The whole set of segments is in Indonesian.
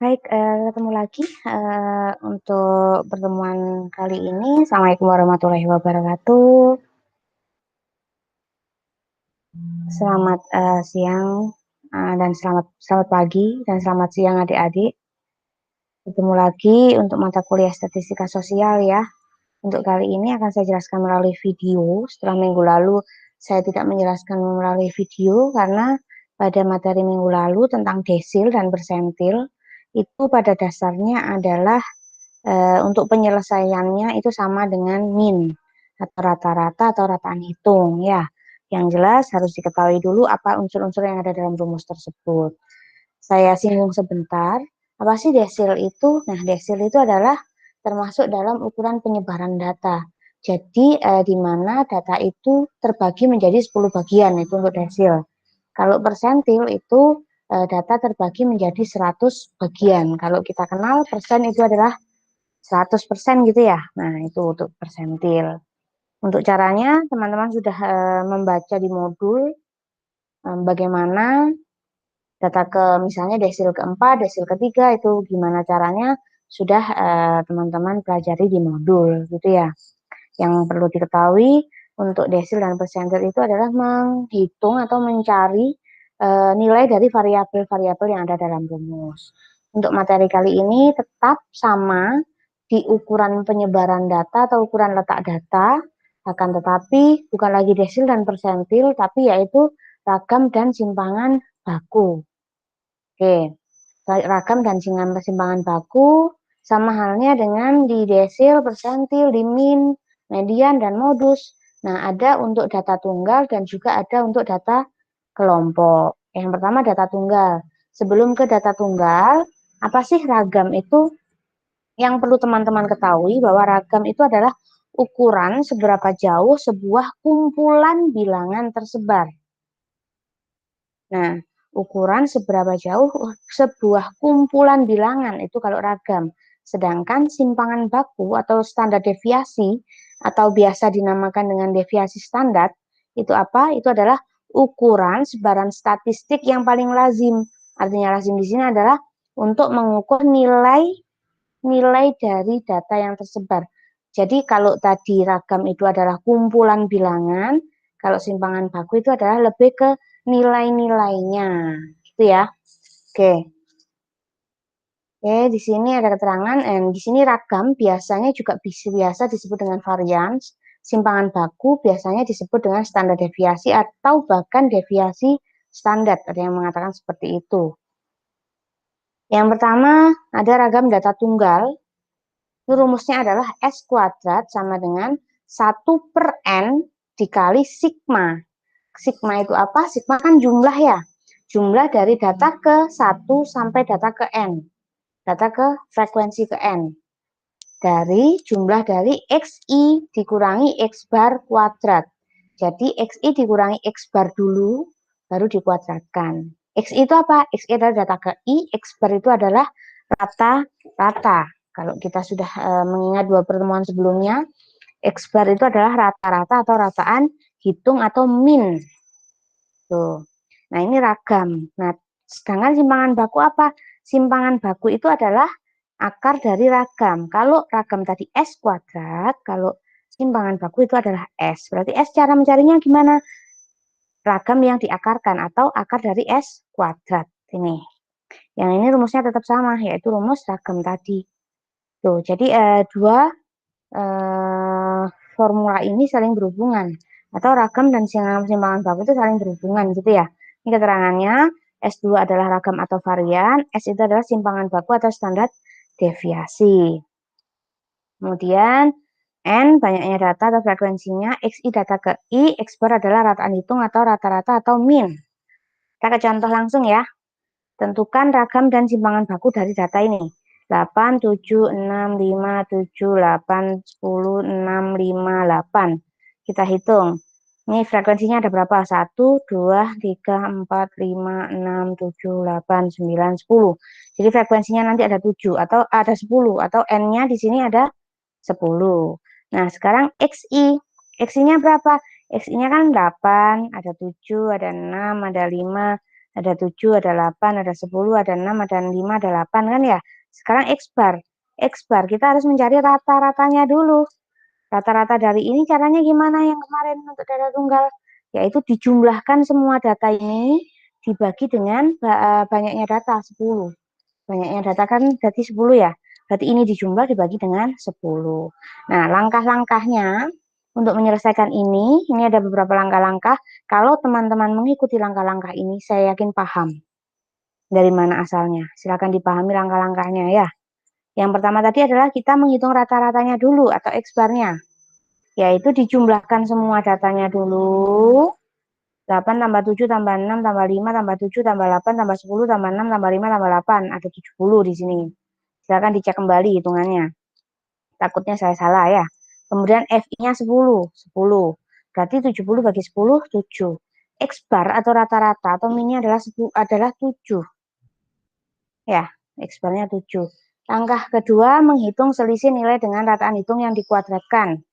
Baik, ketemu lagi, untuk pertemuan kali ini. Assalamualaikum warahmatullahi wabarakatuh. Selamat, siang, dan selamat pagi dan selamat siang adik-adik. Ketemu lagi untuk mata kuliah statistika sosial ya. Untuk kali ini akan saya jelaskan melalui video. Setelah minggu lalu saya tidak menjelaskan melalui video karena pada materi minggu lalu tentang desil dan persentil itu pada dasarnya adalah untuk penyelesaiannya itu sama dengan min atau rata-rata atau rataan hitung ya. Yang jelas harus diketahui dulu apa unsur-unsur yang ada dalam rumus tersebut. Saya singgung sebentar, apa sih desil itu? Nah, desil itu adalah termasuk dalam ukuran penyebaran data. Jadi di mana data itu terbagi menjadi 10 bagian itu untuk desil. Kalau persentil itu data terbagi menjadi 100 bagian. Kalau kita kenal persen itu adalah 100% gitu ya. Nah, itu untuk persentil. Untuk caranya, teman-teman sudah membaca di modul bagaimana data ke misalnya desil keempat, desil ketiga itu gimana caranya sudah teman-teman pelajari di modul gitu ya. Yang perlu diketahui untuk desil dan persentil itu adalah menghitung atau mencari nilai dari variabel-variabel yang ada dalam rumus. Untuk materi kali ini tetap sama di ukuran penyebaran data atau ukuran letak data, akan tetapi bukan lagi desil dan persentil, tapi yaitu ragam dan simpangan baku. Oke, ragam dan simpangan baku sama halnya dengan di desil, persentil, di min, median, dan modus. Nah, ada untuk data tunggal dan juga ada untuk data kelompok. Yang pertama data tunggal. Sebelum ke data tunggal, apa sih ragam itu? Yang perlu teman-teman ketahui bahwa ragam itu adalah ukuran seberapa jauh sebuah kumpulan bilangan tersebar. Nah, ukuran seberapa jauh sebuah kumpulan bilangan itu kalau ragam. Sedangkan simpangan baku atau standar deviasi atau biasa dinamakan dengan deviasi standar itu apa? Itu adalah ukuran sebaran statistik yang paling lazim. Artinya lazim di sini adalah untuk mengukur nilai dari data yang tersebar. Jadi kalau tadi ragam itu adalah kumpulan bilangan, kalau simpangan baku itu adalah lebih ke nilai-nilainya, gitu ya. Oke. Oke, di sini ada keterangan, di sini ragam biasanya juga biasa disebut dengan varians, simpangan baku biasanya disebut dengan standar deviasi atau bahkan deviasi standar, ada yang mengatakan seperti itu. Yang pertama ada ragam data tunggal. Itu rumusnya adalah S kuadrat sama dengan 1/N dikali sigma. Sigma itu apa? Sigma kan jumlah ya. Jumlah dari data ke 1 sampai data ke N. Data ke frekuensi ke N. Dari jumlah dari XI dikurangi X bar kuadrat. Jadi XI dikurangi X bar dulu, baru dikuadratkan. XI itu apa? XI adalah data ke I, X bar itu adalah rata-rata. Kalau kita sudah mengingat dua pertemuan sebelumnya, X bar itu adalah rata-rata atau rataan hitung atau min. Tuh. Nah, ini ragam. Nah, sedangkan simpangan baku apa? Simpangan baku itu adalah akar dari ragam. Kalau ragam tadi S kuadrat, kalau simpangan baku itu adalah S. Berarti S cara mencarinya gimana? Ragam yang diakarkan atau akar dari S kuadrat. Ini. Yang ini rumusnya tetap sama, yaitu rumus ragam tadi. Tuh, jadi dua formula ini saling berhubungan. Atau ragam dan simpangan baku itu saling berhubungan gitu ya. Ini keterangannya, S2 adalah ragam atau varian, S itu adalah simpangan baku atau standar deviasi. Kemudian N banyaknya data atau frekuensinya, XI data ke I, X bar adalah rataan hitung atau rata-rata atau min. Kita ke contoh langsung ya. Tentukan ragam dan simpangan baku dari data ini. 8, 7, 6, 5, 7, 8, 10, 6, 5, 8. Kita hitung. Ini frekuensinya ada berapa? 1, 2, 3, 4, 5, 6, 7, 8, 9, 10. Jadi frekuensinya nanti ada 7 atau ada 10 atau N-nya di sini ada 10. Nah, sekarang XI. XI-nya berapa? XI-nya kan 8, ada 7, ada 6, ada 5, Ada 7, ada 8, ada 10, ada 6, ada 5, ada 8 kan ya. Sekarang X bar. X bar kita harus mencari rata-ratanya dulu. Rata-rata dari ini caranya gimana yang kemarin untuk data tunggal? Yaitu dijumlahkan semua data ini dibagi dengan banyaknya data 10. Banyaknya data kan berarti 10 ya. Berarti ini dijumlah dibagi dengan 10. Nah, langkah-langkahnya untuk menyelesaikan ini ada beberapa langkah-langkah. Kalau teman-teman mengikuti langkah-langkah ini, saya yakin paham dari mana asalnya. Silakan dipahami langkah-langkahnya ya. Yang pertama tadi adalah kita menghitung rata-ratanya dulu atau X-bar-nya. Yaitu dijumlahkan semua datanya dulu. 8 tambah 7 tambah 6 tambah 5 tambah 7 tambah 8 tambah 10 tambah 6 tambah 5 tambah 8. Ada 70 di sini. Silakan dicek kembali hitungannya. Takutnya saya salah ya. Kemudian FI-nya 10. 10. Berarti 70 bagi 10, 7. X bar atau rata-rata atau min-nya adalah 7. Ya, X bar-nya 7. Langkah kedua, menghitung selisih nilai dengan rataan hitung yang dikuadratkan.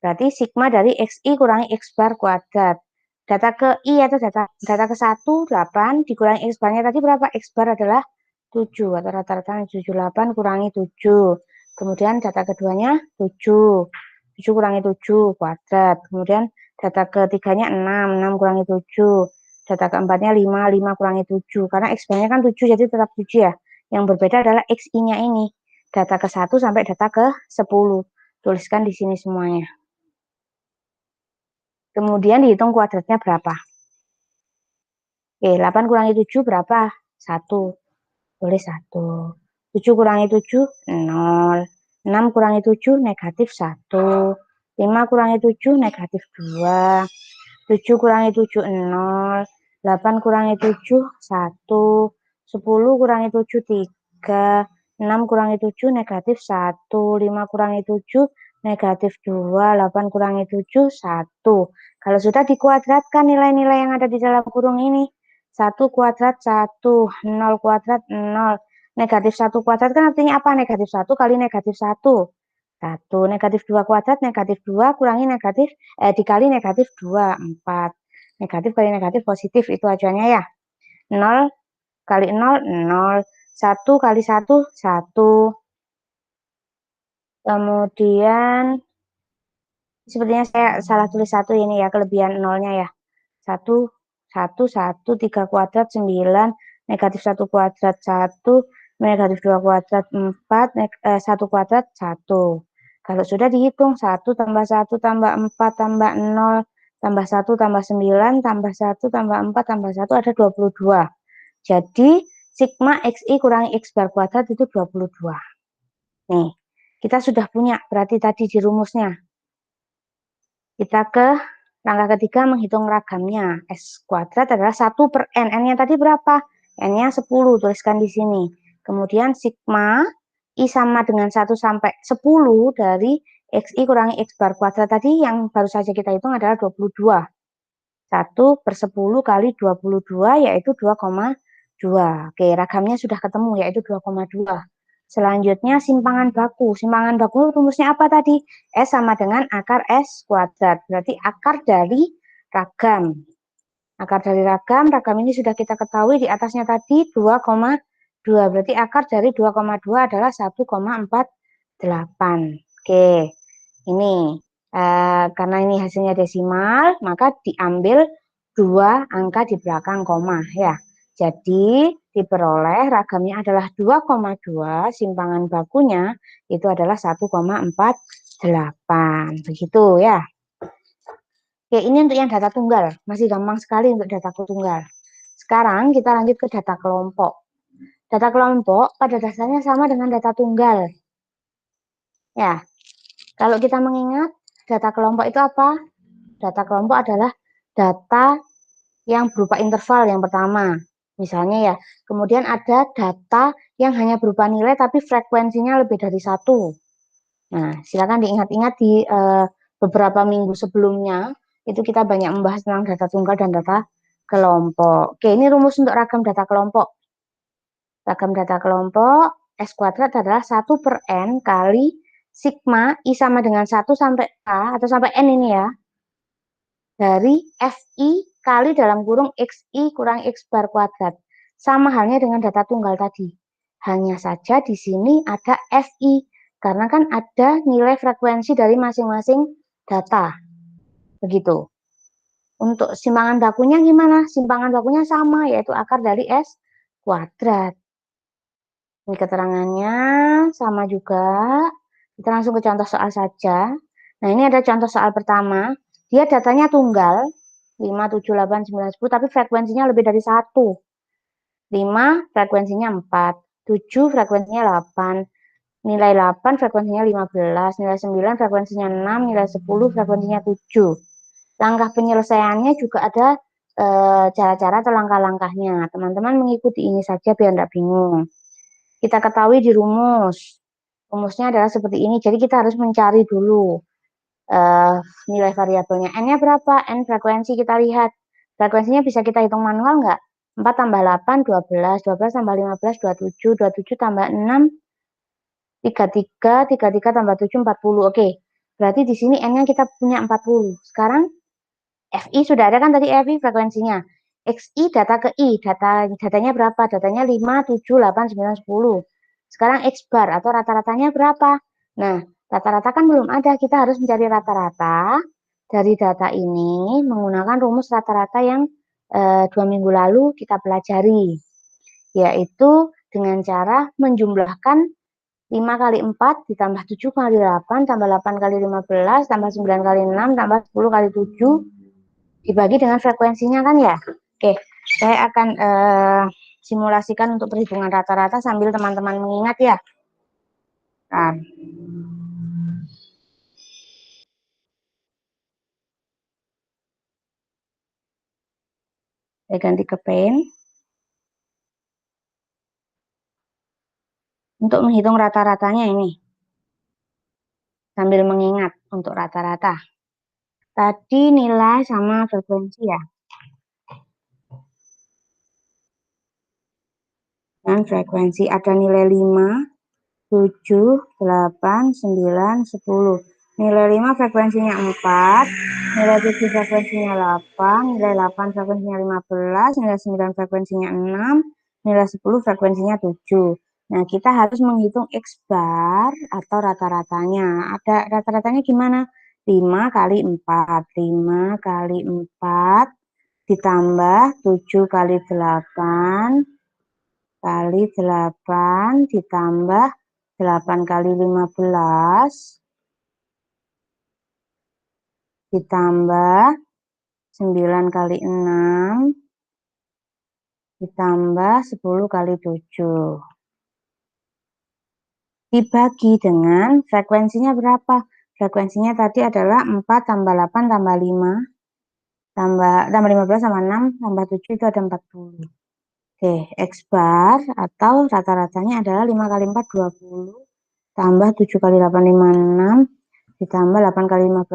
Berarti sigma dari XI kurangi X bar kuadrat. Data ke I atau data ke 1, 8, dikurangi X bar-nya tadi berapa? X bar adalah 7 atau rata-rata 78 kurangi 7. Kemudian data keduanya 7. 7 kurangi 7 kuadrat. Kemudian data ketiganya 6. 6 kurangi 7. Data keempatnya 5. 5 kurangi 7. Karena X bar-nya kan 7 jadi tetap 7 ya. Yang berbeda adalah XI-nya ini. Data ke 1 sampai data ke 10. Tuliskan di sini semuanya. Kemudian dihitung kuadratnya berapa. Oke, 8 kurangi 7 berapa? 1. Boleh 1. 7 kurangi 7, 0. 6 kurangi 7, negatif 1. 5 kurangi 7, negatif 2. 7 kurangi 7, 0. 8 kurangi 7, 1. 10 kurangi 7, 3. 6 kurangi 7, negatif 1. 5 kurangi 7, negatif 2. 8 kurangi 7, 1. Kalau sudah dikuadratkan nilai-nilai yang ada di dalam kurung ini. 1 kuadrat 1, 0 kuadrat 0. Negatif 1 kuadrat kan artinya apa? Negatif 1 kali negatif 1. 1. Negatif 2 kuadrat, negatif 2 kurangi negatif, dikali negatif 2, 4. Negatif kali negatif positif, itu acuannya ya. 0 kali 0, 0. 1 kali 1, 1. Kemudian, sepertinya saya salah tulis 1 ini ya, kelebihan nolnya ya. 1, 1, 1, 3 kuadrat, 9, negatif 1 kuadrat, 1, negatif 2 kuadrat, 4, 1 kuadrat, 1. Kalau sudah dihitung, 1 tambah 1 tambah 4 tambah 0, tambah 1 tambah 9, tambah 1 tambah 4 tambah 1 ada 22. Jadi, sigma XI kurangi X bar kuadrat itu 22. Nih, kita sudah punya berarti tadi di rumusnya. Kita ke langkah ketiga menghitung ragamnya. S kuadrat adalah 1 per N. N-nya tadi berapa? N-nya 10, tuliskan di sini. Kemudian sigma I sama dengan 1 sampai 10 dari XI kurangi X bar kuadrat tadi yang baru saja kita hitung adalah 22. 1 per 10 kali 22 yaitu 2,2. Oke, ragamnya sudah ketemu yaitu 2,2. Selanjutnya simpangan baku. Simpangan baku rumusnya apa tadi? S sama dengan akar S kuadrat. Berarti akar dari ragam. Akar dari ragam ini sudah kita ketahui di atasnya tadi 2,2. Berarti akar dari 2,2 adalah 1,48. Oke, ini. Karena ini hasilnya desimal, maka diambil 2 angka di belakang koma ya. Jadi diperoleh ragamnya adalah 2,2, simpangan bakunya itu adalah 1,48. Begitu ya. Oke, ini untuk yang data tunggal. Masih gampang sekali untuk data tunggal. Sekarang kita lanjut ke data kelompok. Data kelompok pada dasarnya sama dengan data tunggal. Ya, kalau kita mengingat data kelompok itu apa? Data kelompok adalah data yang berupa interval yang pertama. Misalnya ya, kemudian ada data yang hanya berupa nilai tapi frekuensinya lebih dari 1. Nah, silakan diingat-ingat di beberapa minggu sebelumnya, itu kita banyak membahas tentang data tunggal dan data kelompok. Oke, ini rumus untuk ragam data kelompok. Ragam data kelompok, S kuadrat adalah 1 per N kali sigma I sama dengan 1 sampai A, atau sampai N ini ya, dari FI kali dalam kurung XI kurang X bar kuadrat. Sama halnya dengan data tunggal tadi. Hanya saja di sini ada FI, karena kan ada nilai frekuensi dari masing-masing data. Begitu. Untuk simpangan bakunya gimana? Simpangan bakunya sama, yaitu akar dari S kuadrat. Ini keterangannya sama juga. Kita langsung ke contoh soal saja. Nah, ini ada contoh soal pertama. Dia datanya tunggal, 5, 7, 8, 9, 10, tapi frekuensinya lebih dari 1. 5 frekuensinya 4, 7 frekuensinya 8, nilai 8 frekuensinya 15, nilai 9 frekuensinya 6, nilai 10 frekuensinya 7. Langkah penyelesaiannya juga ada cara-cara atau langkah-langkahnya. Teman-teman mengikuti ini saja biar tidak bingung. Kita ketahui di rumus. Rumusnya adalah seperti ini. Jadi kita harus mencari dulu nilai variabelnya. N-nya berapa? N frekuensi kita lihat. Frekuensinya bisa kita hitung manual nggak? 4 tambah 8, 12. 12 tambah 15, 27. 27 tambah 6, 33. 33 tambah 7, 40. Oke. Berarti di sini N-nya kita punya 40. Sekarang FI sudah ada kan tadi FI frekuensinya. XI data ke I, datanya berapa? Datanya 5, 7, 8, 9, 10. Sekarang X bar atau rata-ratanya berapa? Nah, rata-rata kan belum ada. Kita harus mencari rata-rata dari data ini menggunakan rumus rata-rata yang 2 minggu lalu kita pelajari. Yaitu dengan cara menjumlahkan 5 kali 4 ditambah 7 kali 8 tambah 8 kali 15 tambah 9 kali 6 tambah 10 kali 7 dibagi dengan frekuensinya kan ya. Oke, saya akan simulasikan untuk perhitungan rata-rata sambil teman-teman mengingat ya. Nah, saya ganti ke pen. Untuk menghitung rata-ratanya ini. Sambil mengingat untuk rata-rata. Tadi nilai sama frekuensi ya. Dan frekuensi ada nilai 5, 7, 8, 9, 10. Nilai 5 frekuensinya 4, nilai 7 frekuensinya 8, nilai 8 frekuensinya 15, nilai 9 frekuensinya 6, nilai 10 frekuensinya 7. Nah, kita harus menghitung X bar atau rata-ratanya. Ada rata-ratanya gimana? 5 kali 4. 5 kali 4 ditambah 7 kali 8 kali 8 ditambah 8 kali 15 ditambah 9 kali 6 ditambah 10 kali 7. Dibagi dengan frekuensinya berapa? Frekuensinya tadi adalah 4 tambah 8 tambah 5 tambah 15 tambah 6 tambah 7 itu ada 40. Oke, X bar atau rata-ratanya adalah 5 kali 4 20 tambah 7 kali 8 56 ditambah 8 kali 15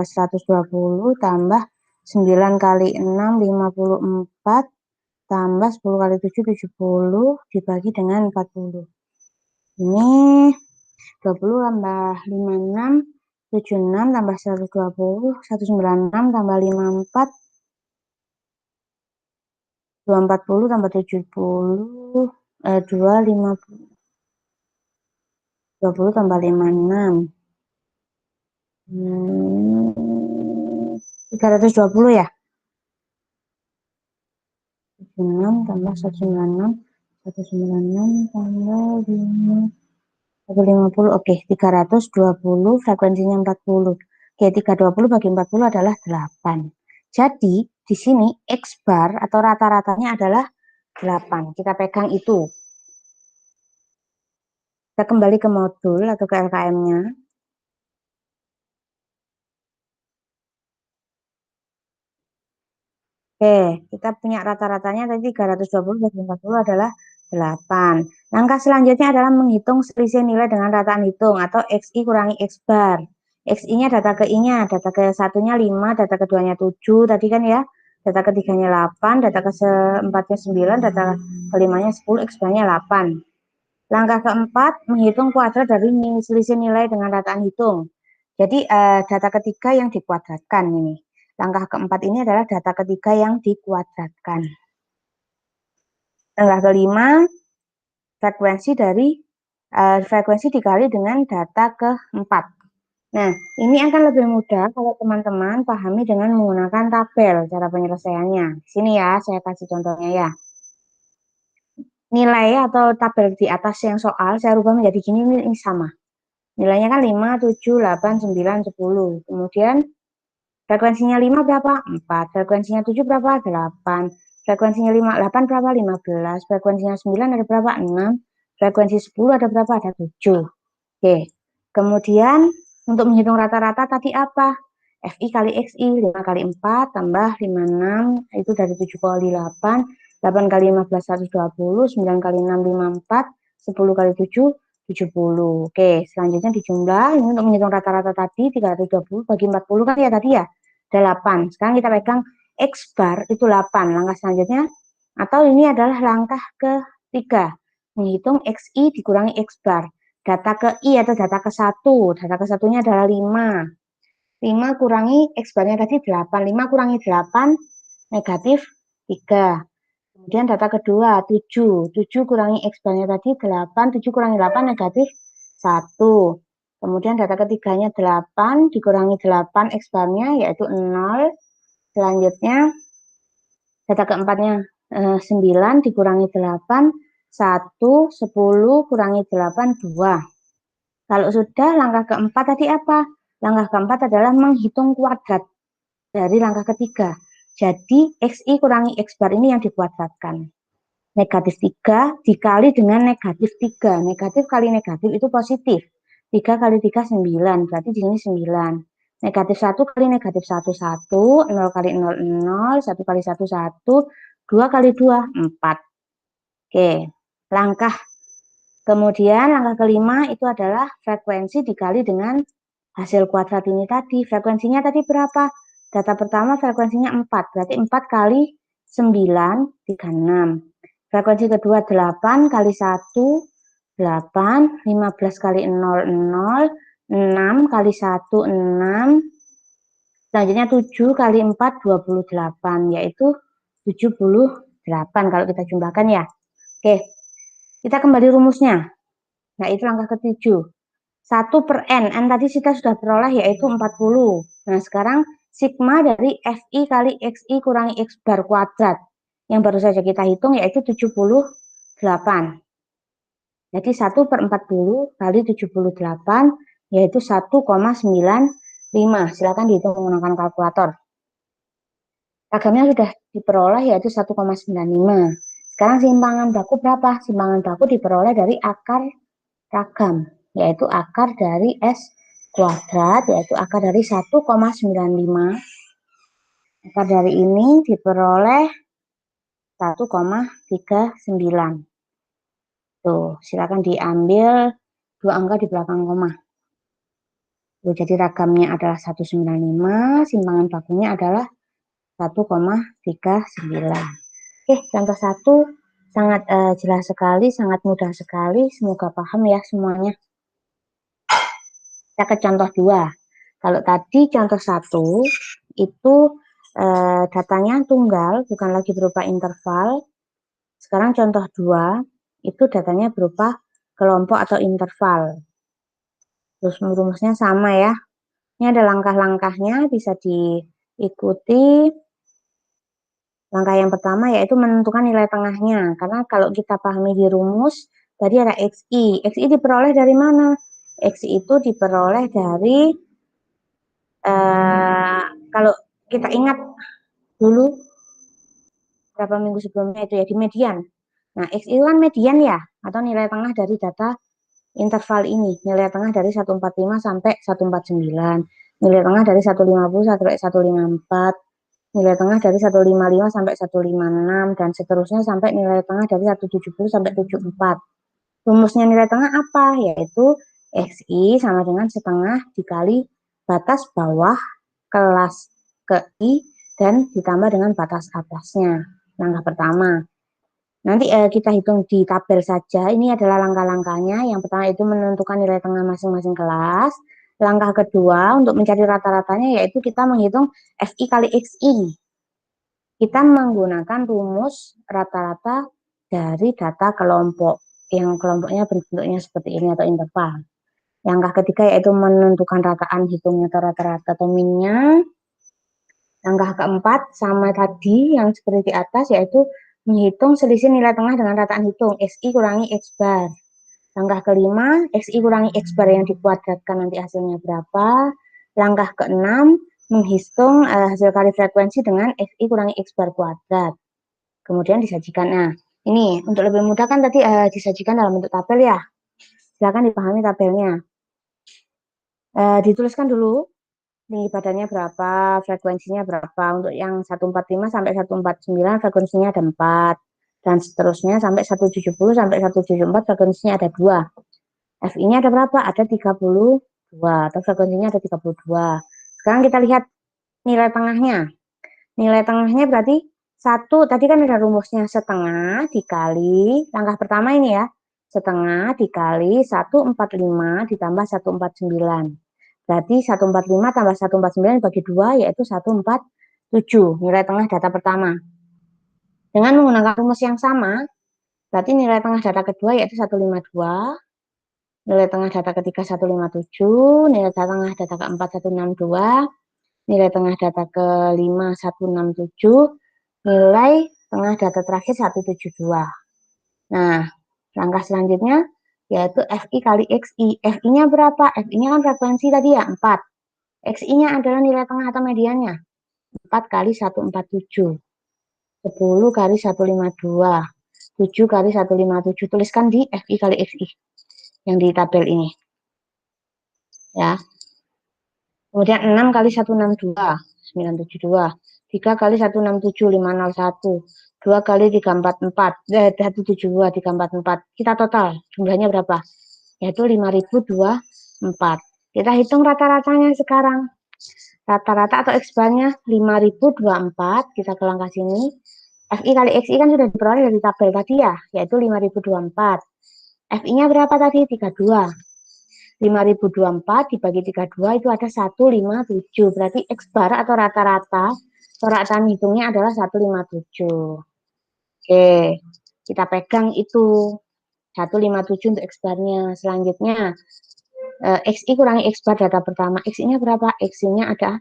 120 tambah 9 kali 6 54 tambah 10 kali 7 70 dibagi dengan 40. Ini 20 tambah 56 76 tambah 120 196 tambah 54 240 tambah 70 250 20 tambah 56 320 ya. 6 tambah 196 196 tambah 5 150. Oke, 320 frekuensinya 40. Oke, 320 bagi 40 adalah 8. Jadi di sini X bar atau rata-ratanya adalah 8. Kita pegang itu. Kita kembali ke modul atau ke LKM-nya. Oke, kita punya rata-ratanya tadi 320 bagi 40 adalah 8. Langkah selanjutnya adalah menghitung selisih nilai dengan rataan hitung atau XI kurangi X bar. XI-nya data ke I-nya, data ke satunya 5, data keduanya 7 tadi kan ya. Data ketiganya 8, data keempatnya 9, data kelimanya 10, X bar-nya 8. Langkah keempat, menghitung kuadrat dari selisih nilai dengan rataan hitung. Jadi data ketiga yang dikuadratkan ini. Langkah keempat ini adalah data ketiga yang dikuadratkan. Langkah kelima, frekuensi dikali dengan data keempat. Nah, ini akan lebih mudah kalau teman-teman pahami dengan menggunakan tabel cara penyelesaiannya. Sini ya, saya kasih contohnya ya. Nilai atau tabel di atas yang soal saya rubah menjadi gini, ini sama. Nilainya kan 5, 7, 8, 9, 10. Kemudian frekuensinya 5 berapa? 4. Frekuensinya 7 berapa? 8. Frekuensinya 8 berapa? 15. Frekuensinya 9 ada berapa? 6. Frekuensi 10 ada berapa? Ada 7. Oke. Kemudian untuk menghitung rata-rata tadi apa? FI kali XI, 5 kali 4 tambah 56, itu dari 7 kali 8, 8 kali 15, 120, 9 kali 6, 54, 10 kali 7, 70. Oke, selanjutnya dijumlah, ini untuk menghitung rata-rata tadi, 320 bagi 40 kan ya tadi ya, 8. Sekarang kita pegang X bar itu 8, langkah selanjutnya, atau ini adalah langkah ketiga, menghitung XI dikurangi X bar. Data ke I atau data ke 1. Data ke satunya adalah 5. 5 kurangi X barnya tadi 8. 5 kurangi 8 negatif 3. Kemudian data kedua 7. 7 kurangi X barnya tadi 8. 7 kurangi 8 negatif 1. Kemudian data ketiganya 8 dikurangi 8 X barnya yaitu 0. Selanjutnya data keempatnya 9 dikurangi 8. 1, 10 kurangi 8, 2. Kalau sudah, langkah keempat tadi apa? Langkah keempat adalah menghitung kuadrat dari langkah ketiga. Jadi, XI kurangi X bar ini yang dikuadratkan. Negatif 3 dikali dengan negatif 3. Negatif kali negatif itu positif. 3 kali 3, 9. Berarti di sini 9. Negatif 1 kali negatif 1, 1. 0 kali 0, 0. 1 kali 1, 1. 2 kali 2, 4. Oke, kemudian langkah kelima itu adalah frekuensi dikali dengan hasil kuadrat ini tadi. Frekuensinya tadi berapa? Data pertama frekuensinya 4, berarti 4 kali 9, 36. Frekuensi kedua 8 kali 1, 8. 15 kali 0, 0. 6 kali 1, 6. Selanjutnya 7 kali 4, 28, yaitu 78 kalau kita jumlahkan ya. Oke, kita kembali rumusnya. Nah, itu langkah ketujuh. 1 per N tadi kita sudah peroleh yaitu 40. Nah, sekarang sigma dari FI kali XI kurangi X bar kuadrat. Yang baru saja kita hitung yaitu 78. Jadi 1 per 40 kali 78 yaitu 1,95. Silakan dihitung menggunakan kalkulator. Ragamnya sudah diperoleh yaitu 1,95. Sekarang simpangan baku berapa? Simpangan baku diperoleh dari akar ragam, yaitu akar dari S kuadrat, yaitu akar dari 1,95. Akar dari ini diperoleh 1,39. Tuh, silakan diambil 2 angka di belakang koma. Tuh, jadi ragamnya adalah 195, simpangan bakunya adalah 1,39. Oke, contoh 1 sangat jelas sekali, sangat mudah sekali. Semoga paham ya semuanya. Kita ke contoh 2. Kalau tadi contoh 1 itu datanya tunggal, bukan lagi berupa interval. Sekarang contoh 2 itu datanya berupa kelompok atau interval. Terus rumusnya sama ya. Ini ada langkah-langkahnya, bisa diikuti. Langkah yang pertama yaitu menentukan nilai tengahnya. Karena kalau kita pahami di rumus, tadi ada XI. XI diperoleh dari mana? XI itu diperoleh dari, kalau kita ingat dulu, berapa minggu sebelumnya itu ya, di median. Nah, XI kan median ya, atau nilai tengah dari data interval ini. Nilai tengah dari 145 sampai 149. Nilai tengah dari 150 sampai 154. Nilai tengah dari 155 sampai 156 dan seterusnya sampai nilai tengah dari 170 sampai 74. Rumusnya nilai tengah apa? Yaitu XI sama dengan setengah dikali batas bawah kelas ke I dan ditambah dengan batas atasnya. Langkah pertama. Nanti kita hitung di tabel saja. Ini adalah langkah-langkahnya. Yang pertama itu menentukan nilai tengah masing-masing kelas. Langkah kedua untuk mencari rata-ratanya yaitu kita menghitung FI kali XI. Kita menggunakan rumus rata-rata dari data kelompok, yang kelompoknya bentuknya seperti ini atau interval. Langkah ketiga yaitu menentukan rataan hitungnya atau rata-rata atau minnya. Langkah keempat sama tadi yang seperti di atas yaitu menghitung selisih nilai tengah dengan rataan hitung XI kurangi X bar. Langkah kelima, XI kurangi X bar yang dikuadratkan nanti hasilnya berapa. Langkah keenam, menghitung hasil kali frekuensi dengan XI kurangi X bar kuadrat. Kemudian disajikan. Nah, ini untuk lebih mudah kan tadi disajikan dalam bentuk tabel ya. Silakan dipahami tabelnya. Dituliskan dulu tinggi badannya berapa, frekuensinya berapa. Untuk yang 145 sampai 149 frekuensinya ada 4. Dan seterusnya sampai 170 sampai 174 frekuensinya ada 2. FI-nya ada berapa? Ada 32. Atau frekuensinya ada 32. Sekarang kita lihat nilai tengahnya. Nilai tengahnya berarti 1, tadi kan ada rumusnya setengah dikali, langkah pertama ini ya, setengah dikali 145 ditambah 149. Berarti 145 tambah 149 bagi 2 yaitu 147. Nilai tengah data pertama. Dengan menggunakan rumus yang sama, berarti nilai tengah data kedua yaitu 152. Nilai tengah data ketiga 157. Nilai tengah data keempat 162. Nilai tengah data kelima 167. Nilai tengah data terakhir 172. Nah, langkah selanjutnya yaitu FI kali XI. FI-nya berapa? FI-nya kan frekuensi tadi ya, 4. XI-nya adalah nilai tengah atau mediannya. 4 kali 147. 10 kali 152. 7 kali 157. Tuliskan di FI kali XI yang di tabel ini. Ya. Kemudian 6 kali 162. 972. 3 kali 167. 501. 2 kali 344. 172. 344. Kita total. Jumlahnya berapa? Yaitu 5024. Kita hitung rata-ratanya sekarang. Rata-rata atau X-bar-nya 5024, kita ke langkah sini. FI kali XI kan sudah diperoleh dari tabel tadi ya, yaitu 5024. FI-nya berapa tadi? 32. 5024 dibagi 32 itu ada 157. Berarti X-bar atau rata-rata, atau rataan hitungnya adalah 157. Oke, kita pegang itu. 157 untuk X-bar-nya. Selanjutnya, XI kurangi X-bar data pertama. XI-nya berapa? XI-nya ada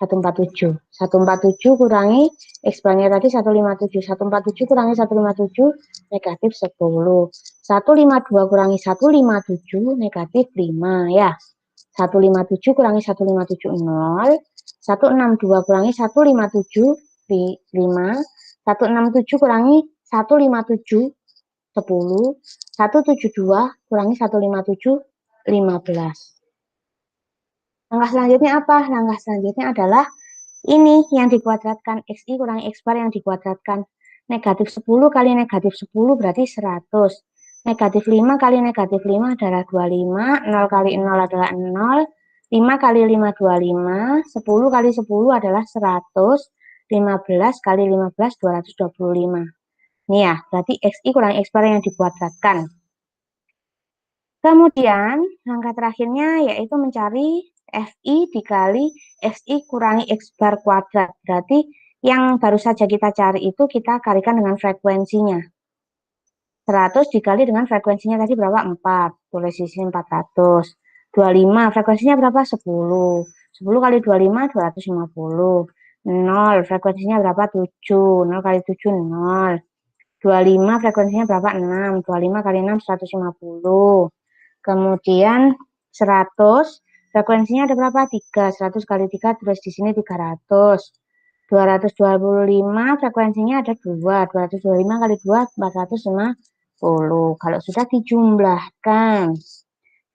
147. 147 kurangi X-bar-nya tadi 157. 147 kurangi 157 negatif 10. 152 kurangi 157 negatif 5 ya. 157 kurangi 157 0. 162 kurangi 157 5. 167 kurangi 157 10. 172 kurangi 157 15. Langkah selanjutnya apa? Langkah selanjutnya adalah ini yang dikuadratkan. XI kurangi X bar yang dikuadratkan. Negatif 10 kali negatif 10 berarti 100. Negatif 5 kali negatif 5 adalah 25. 0 kali 0 adalah 0. 5 kali 5 25. 10 kali 10 adalah 100. 15 kali 15 225. Ini ya, berarti XI kurangi X bar yang dikuadratkan. Kemudian langkah terakhirnya yaitu mencari FI dikali XI kurangi X bar kuadrat. Berarti yang baru saja kita cari itu kita kalikan dengan frekuensinya. 100 dikali dengan frekuensinya tadi berapa? 4. Tulis di sini 400. 25 frekuensinya berapa? 10. 10 kali 25 250. 0 frekuensinya berapa? 7. 0 kali 7 0. 25 frekuensinya berapa? 6. 25 kali 6 150. Kemudian 100, frekuensinya ada berapa? 3. 100 kali 3, terus di sini 300. 225, frekuensinya ada 2. 225 kali 2, 450. Kalau sudah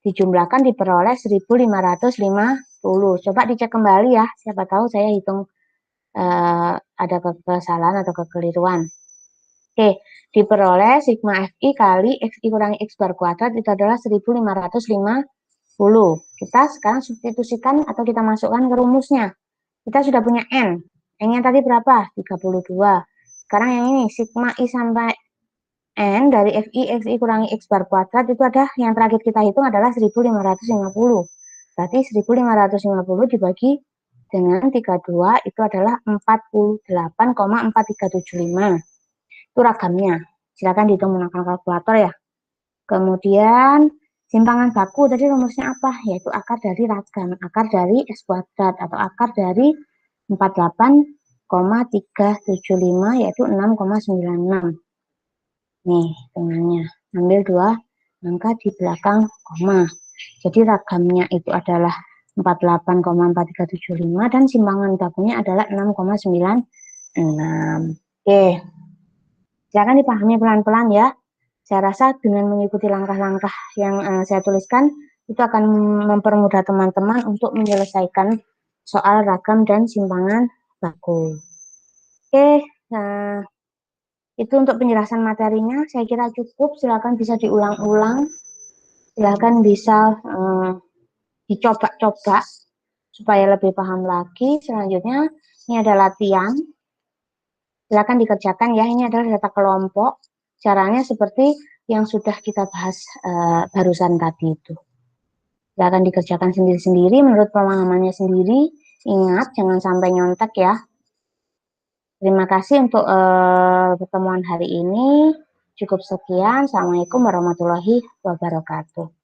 dijumlahkan diperoleh 1550. Coba dicek kembali ya, siapa tahu saya hitung ada kesalahan atau kekeliruan. Oke, diperoleh sigma FI kali XI kurangi X bar kuadrat itu adalah 1550. Kita sekarang substitusikan atau kita masukkan ke rumusnya. Kita sudah punya N. N-nya tadi berapa? 32. Sekarang yang ini, sigma I sampai N dari FI XI kurangi X bar kuadrat itu ada yang terakhir kita hitung adalah 1550. Berarti 1550 dibagi dengan 32 itu adalah 48,4375. Itu ragamnya. Silakan dihitung menggunakan kalkulator ya. Kemudian simpangan baku tadi rumusnya apa? Yaitu akar dari ragam, akar dari X kuadrat atau akar dari 48,375 yaitu 6,96. Nih, hitungannya. Ambil 2 angka di belakang koma. Jadi ragamnya itu adalah 48,4375 dan simpangan bakunya adalah 6,96. Oke. Silakan dipahami pelan-pelan ya. Saya rasa dengan mengikuti langkah-langkah yang saya tuliskan itu akan mempermudah teman-teman untuk menyelesaikan soal ragam dan simpangan baku. Oke, nah itu untuk penjelasan materinya. Saya kira cukup. Silakan bisa diulang-ulang. Silakan bisa dicoba-coba supaya lebih paham lagi. Selanjutnya ini ada latihan. Silakan dikerjakan ya. Ini adalah data kelompok. Caranya seperti yang sudah kita bahas barusan tadi itu. Silakan dikerjakan sendiri-sendiri menurut pemahamannya sendiri. Ingat, jangan sampai nyontek ya. Terima kasih untuk pertemuan hari ini. Cukup sekian. Assalamualaikum warahmatullahi wabarakatuh.